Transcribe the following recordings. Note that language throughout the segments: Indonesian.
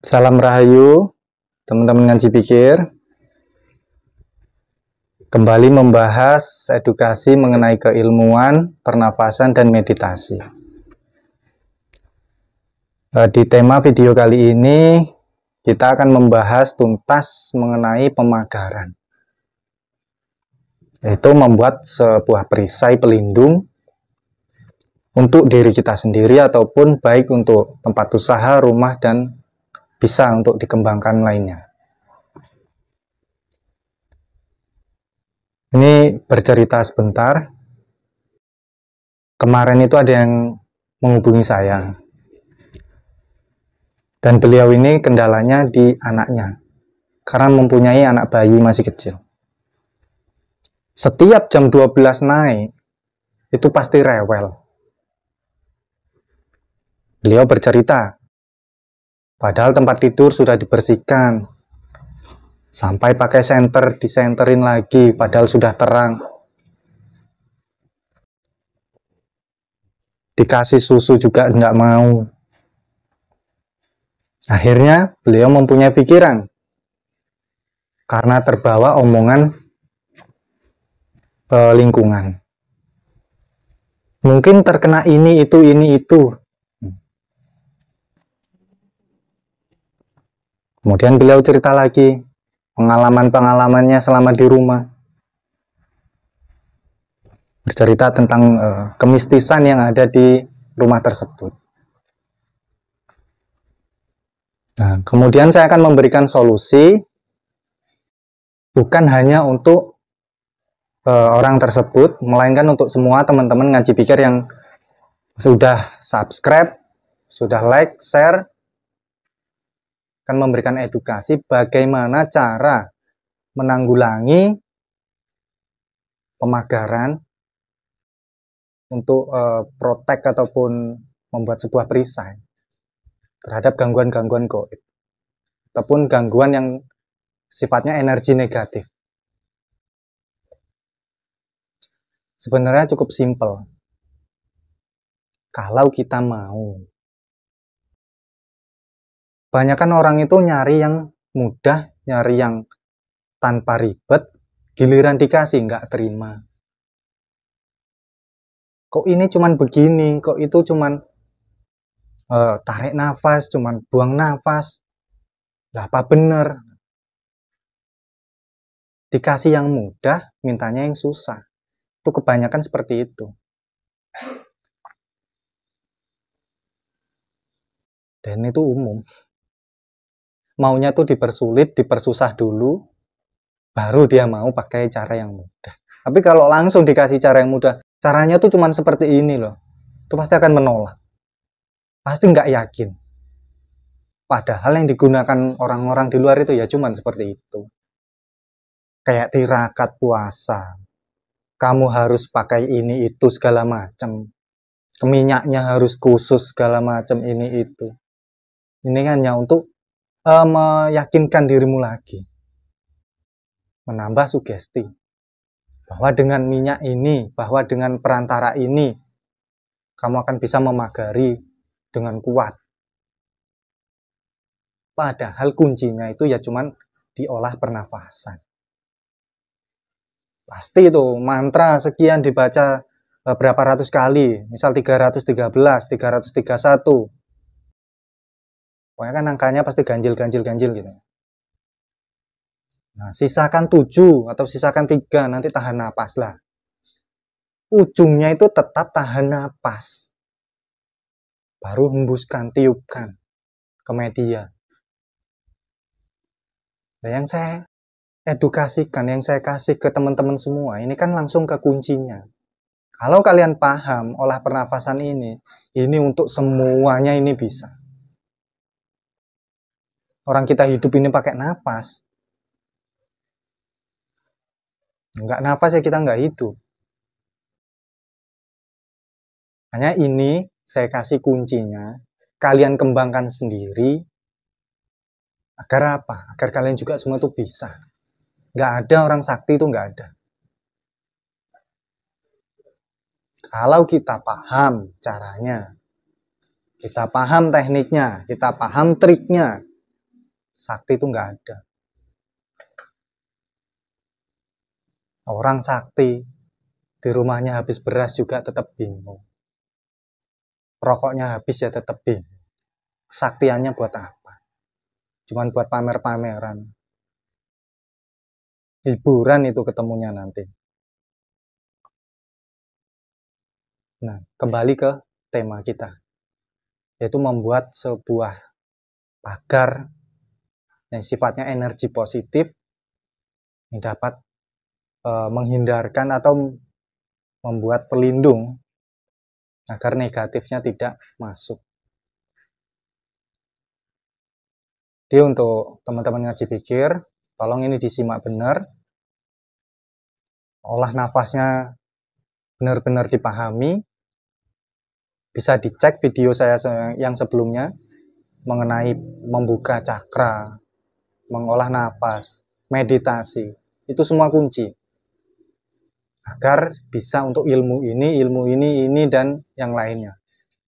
Salam Rahayu, teman-teman ngaji pikir. Kembali membahas edukasi mengenai keilmuan, pernafasan, dan meditasi. Di tema video kali ini, kita akan membahas tuntas mengenai pemagaran. Yaitu membuat sebuah perisai pelindung untuk diri kita sendiri ataupun baik untuk tempat usaha, rumah, dan bisa untuk dikembangkan lainnya. Ini bercerita sebentar. Kemarin itu ada yang menghubungi saya. Dan beliau ini kendalanya di anaknya. Karena mempunyai anak bayi masih kecil. Setiap jam 12 naik, itu pasti rewel. Beliau bercerita, padahal tempat tidur sudah dibersihkan. Sampai pakai senter, disenterin lagi, padahal sudah terang. Dikasih susu juga enggak mau. Akhirnya beliau mempunyai pikiran. Karena terbawa omongan lingkungan. Mungkin terkena ini, itu. Kemudian beliau cerita lagi pengalaman-pengalamannya selama di rumah. Bercerita tentang kemistisan yang ada di rumah tersebut. Nah, kemudian saya akan memberikan solusi bukan hanya untuk orang tersebut, melainkan untuk semua teman-teman ngaji pikir yang sudah subscribe, sudah like, share, akan memberikan edukasi bagaimana cara menanggulangi pemagaran untuk protek ataupun membuat sebuah perisai terhadap gangguan-gangguan gaib ataupun gangguan yang sifatnya energi negatif. Sebenarnya cukup simpel kalau kita mau. Banyakan orang itu nyari yang mudah, nyari yang tanpa ribet, giliran dikasih nggak terima. Kok ini cuman begini, kok itu cuman tarik nafas, cuman buang nafas. Lah apa bener? Dikasih yang mudah, mintanya yang susah. Itu kebanyakan seperti itu. Dan itu umum. Maunya tuh dipersulit, dipersusah dulu, baru dia mau pakai cara yang mudah. Tapi kalau langsung dikasih cara yang mudah, caranya tuh cuman seperti ini loh, itu pasti akan menolak. Pasti nggak yakin. Padahal yang digunakan orang-orang di luar itu ya cuman seperti itu. Kayak tirakat puasa. Kamu harus pakai ini itu segala macam. Minyaknya harus khusus segala macam ini itu. Ini hanya untuk meyakinkan dirimu lagi. Menambah sugesti. Bahwa dengan minyak ini, bahwa dengan perantara ini, kamu akan bisa memagari dengan kuat. Padahal kuncinya itu ya cuman diolah pernafasan. Pasti itu mantra sekian dibaca berapa ratus kali, misal 313, 331. Pokoknya kan angkanya pasti ganjil gitu. Nah, sisakan 7 atau sisakan 3, nanti tahan napas lah. Ujungnya itu tetap tahan napas. Baru hembuskan, tiupkan ke media. Nah, yang saya edukasikan, yang saya kasih ke teman-teman semua, ini kan langsung ke kuncinya. Kalau kalian paham olah pernafasan ini untuk semuanya ini bisa. Orang kita hidup ini pakai nafas. Nggak nafas ya kita nggak hidup. Hanya ini saya kasih kuncinya, kalian kembangkan sendiri. Agar apa? Agar kalian juga semua itu bisa. Nggak ada orang sakti itu nggak ada. Kalau kita paham caranya, kita paham tekniknya, kita paham triknya, Sakti itu nggak ada. Orang sakti di rumahnya habis beras juga tetap bingung. Rokoknya habis ya tetap bingung. Kesaktiannya buat apa? Cuman buat pamer-pameran. Hiburan itu ketemunya nanti. Nah, kembali ke tema kita, yaitu membuat sebuah pagar yang sifatnya energi positif yang dapat menghindarkan atau membuat pelindung agar negatifnya tidak masuk. Jadi untuk teman-teman ngaji pikir, tolong ini disimak benar, olah nafasnya benar-benar dipahami. Bisa dicek video saya yang sebelumnya mengenai membuka cakra, mengolah nafas, meditasi. Itu semua kunci agar bisa untuk ilmu ini, dan yang lainnya.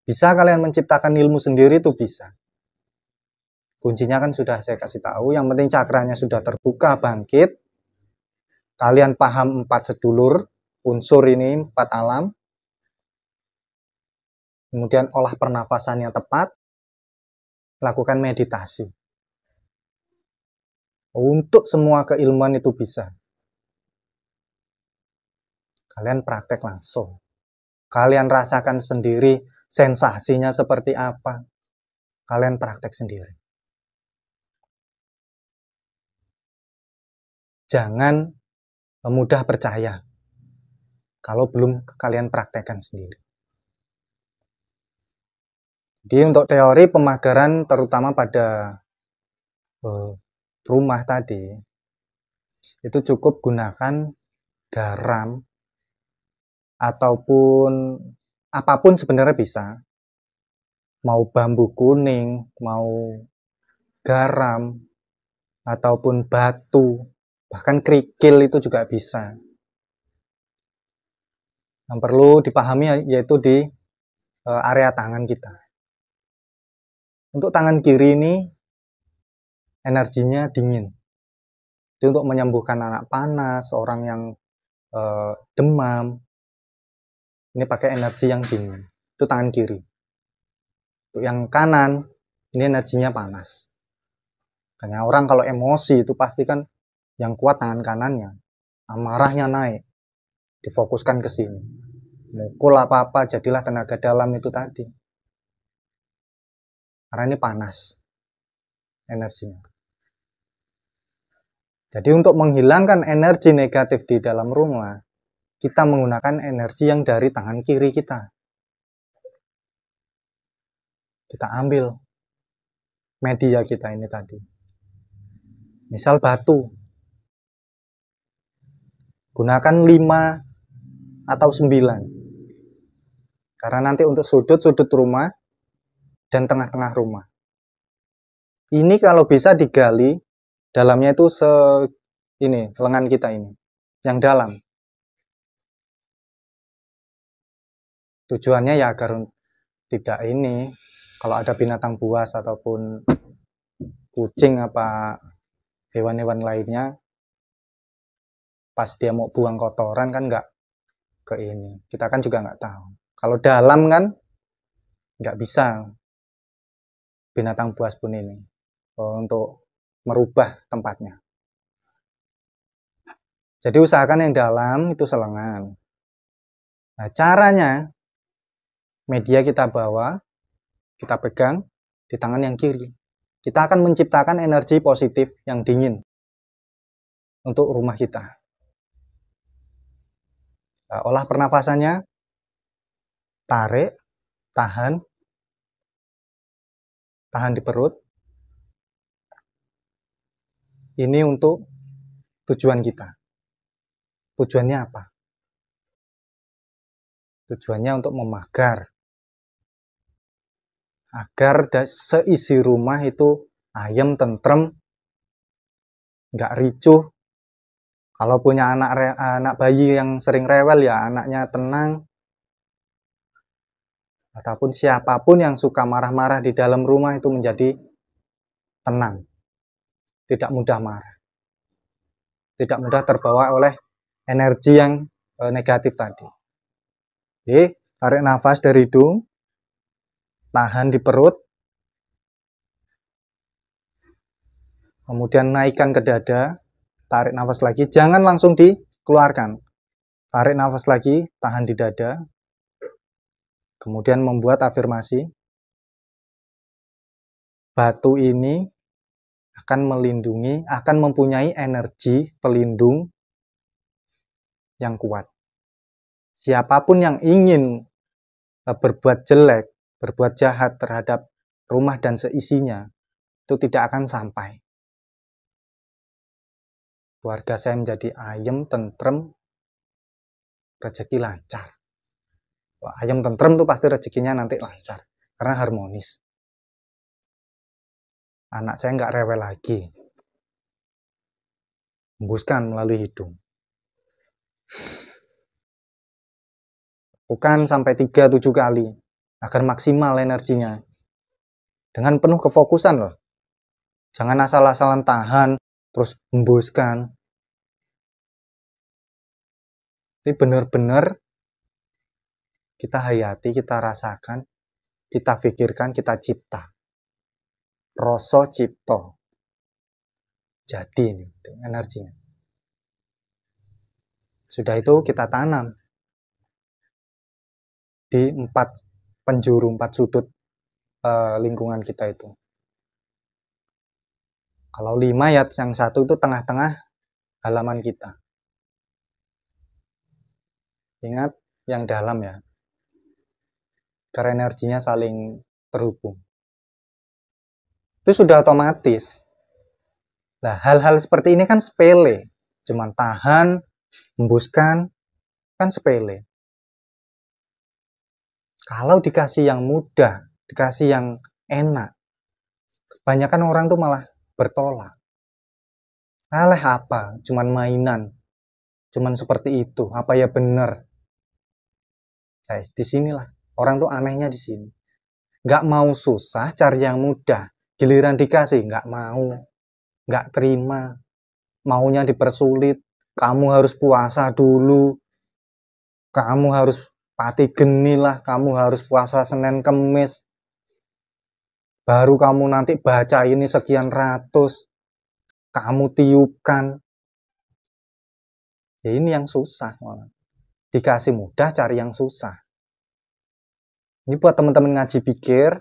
Bisa kalian menciptakan ilmu sendiri, itu bisa. Kuncinya kan sudah saya kasih tahu, yang penting cakranya sudah terbuka, bangkit. Kalian paham 4 sedulur, unsur ini 4 alam. Kemudian olah pernafasannya tepat, lakukan meditasi. Untuk semua keilmuan itu bisa. Kalian praktek langsung. Kalian rasakan sendiri sensasinya seperti apa. Kalian praktek sendiri. Jangan mudah percaya kalau belum kalian praktekkan sendiri. Jadi untuk teori pemagaran terutama pada rumah tadi, itu cukup gunakan garam ataupun apapun sebenarnya bisa. Mau bambu kuning, mau garam, ataupun batu, bahkan kerikil itu juga bisa. Yang perlu dipahami yaitu di area tangan kita. Untuk tangan kiri ini energinya dingin. Jadi untuk menyembuhkan anak panas, orang yang demam, ini pakai energi yang dingin. Itu tangan kiri. Untuk yang kanan, ini energinya panas. Makanya orang kalau emosi itu pasti kan yang kuat tangan kanannya. Amarahnya naik. Difokuskan ke sini. Mukul apa-apa, jadilah tenaga dalam itu tadi. Karena ini panas energinya. Jadi untuk menghilangkan energi negatif di dalam rumah, kita menggunakan energi yang dari tangan kiri kita. Kita ambil media kita ini tadi. Misal batu. Gunakan 5 atau 9. Karena nanti untuk sudut-sudut rumah dan tengah-tengah rumah. Ini kalau bisa digali, dalamnya itu ini, lengan kita ini. Yang dalam. Tujuannya ya agar tidak ini, kalau ada binatang buas ataupun kucing apa hewan-hewan lainnya, pas dia mau buang kotoran kan nggak ke ini. Kita kan juga nggak tahu. Kalau dalam kan nggak bisa binatang buas pun ini untuk merubah tempatnya. Jadi usahakan yang dalam itu selengan. Nah, caranya media kita bawa, kita pegang di tangan yang kiri. Kita akan menciptakan energi positif yang dingin untuk rumah kita. Nah, olah pernafasannya, tarik, tahan di perut. Ini untuk tujuan kita. Tujuannya apa? Tujuannya untuk memagar. Agar seisi rumah itu ayem, tentrem, nggak ricuh. Kalau punya anak bayi yang sering rewel ya anaknya tenang. Ataupun siapapun yang suka marah-marah di dalam rumah itu menjadi tenang. tidak mudah marah, tidak mudah terbawa oleh energi yang negatif tadi. Jadi, tarik nafas dari hidung, tahan di perut, kemudian naikkan ke dada, tarik nafas lagi, jangan langsung dikeluarkan. Tarik nafas lagi, tahan di dada, kemudian membuat afirmasi. Batu ini akan melindungi, akan mempunyai energi pelindung yang kuat. Siapapun yang ingin berbuat jelek, berbuat jahat terhadap rumah dan seisinya, itu tidak akan sampai. Keluarga saya menjadi ayem, tentrem, rezeki lancar. Wah, ayem, tentrem itu pasti rezekinya nanti lancar, karena harmonis. Anak saya nggak rewel lagi. Hembuskan melalui hidung. Bukan sampai 3-7 kali, agar maksimal energinya. Dengan penuh kefokusan loh. Jangan asal-asalan tahan, terus hembuskan. Ini benar-benar kita hayati, kita rasakan, kita pikirkan, kita cipta. Rasa cipta. Jadi ini energinya. Sudah itu kita tanam di 4 penjuru, 4 sudut lingkungan kita itu. Kalau 5 ya, yang 1 itu tengah-tengah halaman kita. Ingat yang dalam ya, karena energinya saling terhubung. Itu sudah otomatis. Nah, hal-hal seperti ini kan sepele. Cuman tahan, hembuskan, kan sepele. Kalau dikasih yang mudah, dikasih yang enak, kebanyakan orang tuh malah bertolak. Alah apa, cuman mainan, cuman seperti itu, apa ya bener. Disinilah, orang tuh anehnya di sini. Gak mau susah, cari yang mudah. Giliran dikasih, gak mau, gak terima, maunya dipersulit. Kamu harus puasa dulu, kamu harus pati geni lah, kamu harus puasa Senin Kemis, baru kamu nanti baca ini sekian ratus, kamu tiupkan. Ya ini yang susah, dikasih mudah, cari yang susah. Ini buat teman-teman ngaji pikir,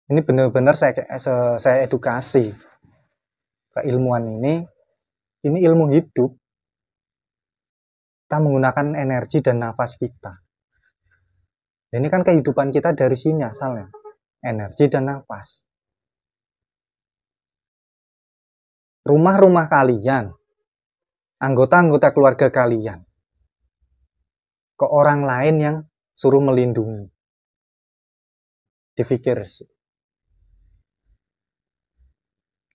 ini benar-benar saya edukasi. Keilmuan ini ilmu hidup. Kita menggunakan energi dan nafas kita. Ini kan kehidupan kita dari sini asalnya. Energi dan nafas. Rumah-rumah kalian, anggota-anggota keluarga kalian, ke orang lain yang suruh melindungi. Dipikir sih.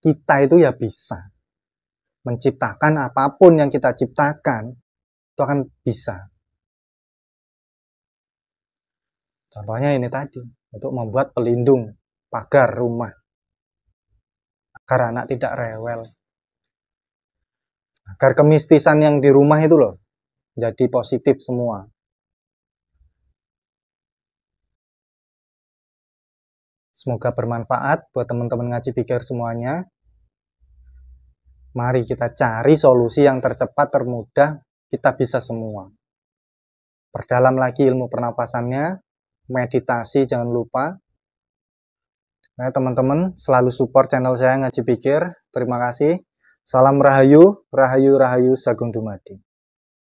Kita itu ya bisa menciptakan apapun yang kita ciptakan, itu akan bisa. Contohnya ini tadi, untuk membuat pelindung pagar rumah, agar anak tidak rewel, agar kemistisan yang di rumah itu loh jadi positif semua. Semoga bermanfaat buat teman-teman ngaji pikir semuanya. Mari kita cari solusi yang tercepat, termudah, kita bisa semua. Perdalam lagi ilmu pernapasannya, meditasi jangan lupa. Nah, teman-teman selalu support channel saya Ngaji Pikir. Terima kasih. Salam Rahayu, Rahayu, Rahayu, Sagung Dumadi.